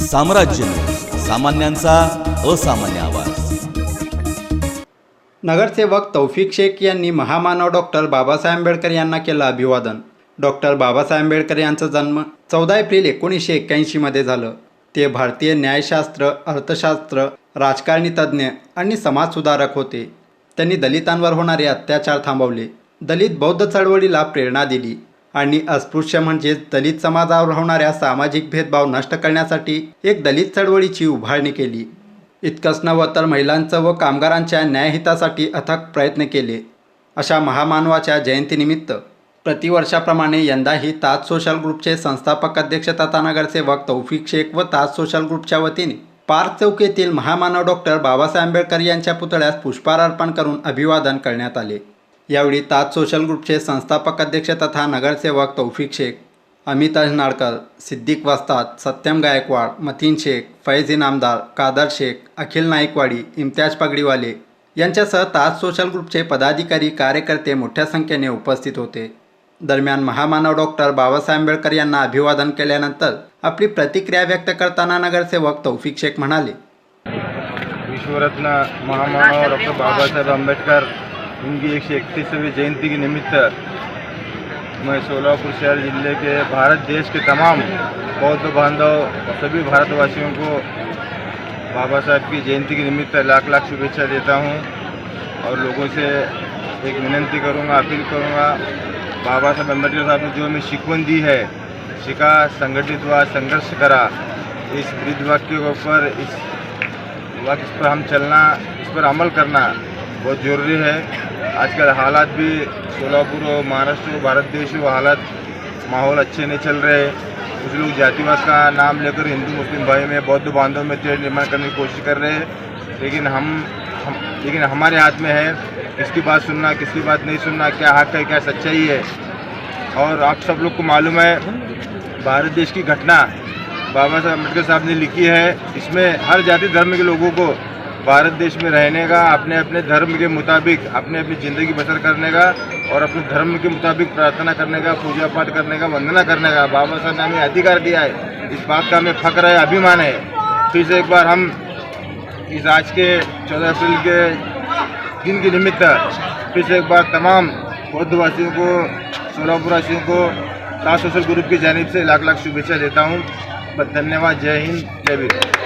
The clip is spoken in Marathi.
साम्राज्य न्यूज, सामान्यांचा असामान्य आवाज। नगरसेवक तौफिक शेख यांनी महामानव डॉक्टर बाबासाहेब आंबेडकर यांना केलं अभिवादन। डॉक्टर बाबासाहेब आंबेडकर यांचा जन्म 14 एप्रिल 1981 मध्ये झालं। ते भारतीय न्यायशास्त्र, अर्थशास्त्र, राजकारणी तज्ज्ञ आणि समाजसुधारक होते। त्यांनी दलितांवर होणारे अत्याचार थांबवले, दलित बौद्ध चळवळीला प्रेरणा दिली आणि अस्पृश्य म्हणजेच दलित समाजावर होणाऱ्या सामाजिक भेदभाव नष्ट करण्यासाठी एक दलित चळवळीची उभारणी केली। इतकंच नव्हे तर महिलांचं व कामगारांच्या न्यायहितासाठी अथक प्रयत्न केले। अशा महामानवाच्या जयंतीनिमित्त प्रतिवर्षाप्रमाणे यंदाही ताज सोशल ग्रुपचे संस्थापक अध्यक्ष तथा नगरसेवक तौफिक शेख व ताज सोशल ग्रुपच्या वतीने पार्क चौक येथील महामानव डॉक्टर बाबासाहेब आंबेडकर यांच्या पुतळ्यास पुष्पहार अर्पण करून अभिवादन करण्यात आले। यावेळी ताज सोशल ग्रुपचे संस्थापक अध्यक्ष तथा नगरसेवक तौफिक शेख, अमित नाडकर, सिद्दीक वस्ताद, सत्यम गायकवाड, मतीन शेख, फैज इनामदार, कादर शेख, अखिल नाईकवाडी, इम्तियाज पगडीवाले यांच्यासह ताज सोशल ग्रुपचे पदाधिकारी, कार्यकर्ते मोठ्या संख्येने उपस्थित होते। दरम्यान महामानव डॉक्टर बाबासाहेब आंबेडकर यांना अभिवादन केल्यानंतर आपली प्रतिक्रिया व्यक्त करताना नगरसेवक तौफिक शेख म्हणाले, विश्वरत्न महामानव डॉक्टर बाबासाहेब आंबेडकर उनकी 131वीं जयंती के निमित्त मैं सोलापुर शहर जिले के भारत देश के तमाम बौद्ध बांधव और सभी भारतवासियों को बाबा साहब की जयंती के निमित्त लाख लाख शुभेच्छा देता हूं और लोगों से एक विनंती करूंगा, अपील करूंगा, बाबा साहब आंबेडकर साहब ने जो हमें शिकवण दी है, शिका, संगठित हुआ, संघर्ष करा, इस वृद्ध वाक्य के ऊपर इस पर हम चलना, इस पर अमल करना बहुत ज़रूरी है। आजकल हालात भी सोलापुर हो, महाराष्ट्र हो, भारत देश हो, हालात माहौल अच्छे नहीं चल रहे। कुछ लोग जातिवाद का नाम लेकर हिंदू मुस्लिम भाई में, बौद्ध बांधव में तेड़ निर्माण करने की कोशिश कर रहे हैं, लेकिन हमारे हाथ में है किसकी बात सुनना, किसकी बात नहीं सुनना, क्या हक है, क्या सच्चाई है। और आप सब लोग को मालूम है भारत देश की घटना बाबा साहब आंबेडकर साहब ने लिखी है। इसमें हर जाति धर्म के लोगों को भारत देश में रहने का, अपने अपने धर्म के मुताबिक अपने अपनी ज़िंदगी बसर करने का और अपने धर्म के मुताबिक प्रार्थना करने का, पूजा पाठ करने का, वंदना करने का बाबा साहब ने हमें अधिकार दिया है। इस बात का हमें फख्र है, अभिमान है। फिर से एक बार हम इस आज के 14 अप्रैल के दिन के निमित्त फिर से एक बार तमाम बौद्धवासियों को, सोलापुरवासियों को ताज सोशल ग्रुप की जानिब से लाख लाख शुभेच्छा देता हूँ। धन्यवाद। जय हिंद, जय वीर।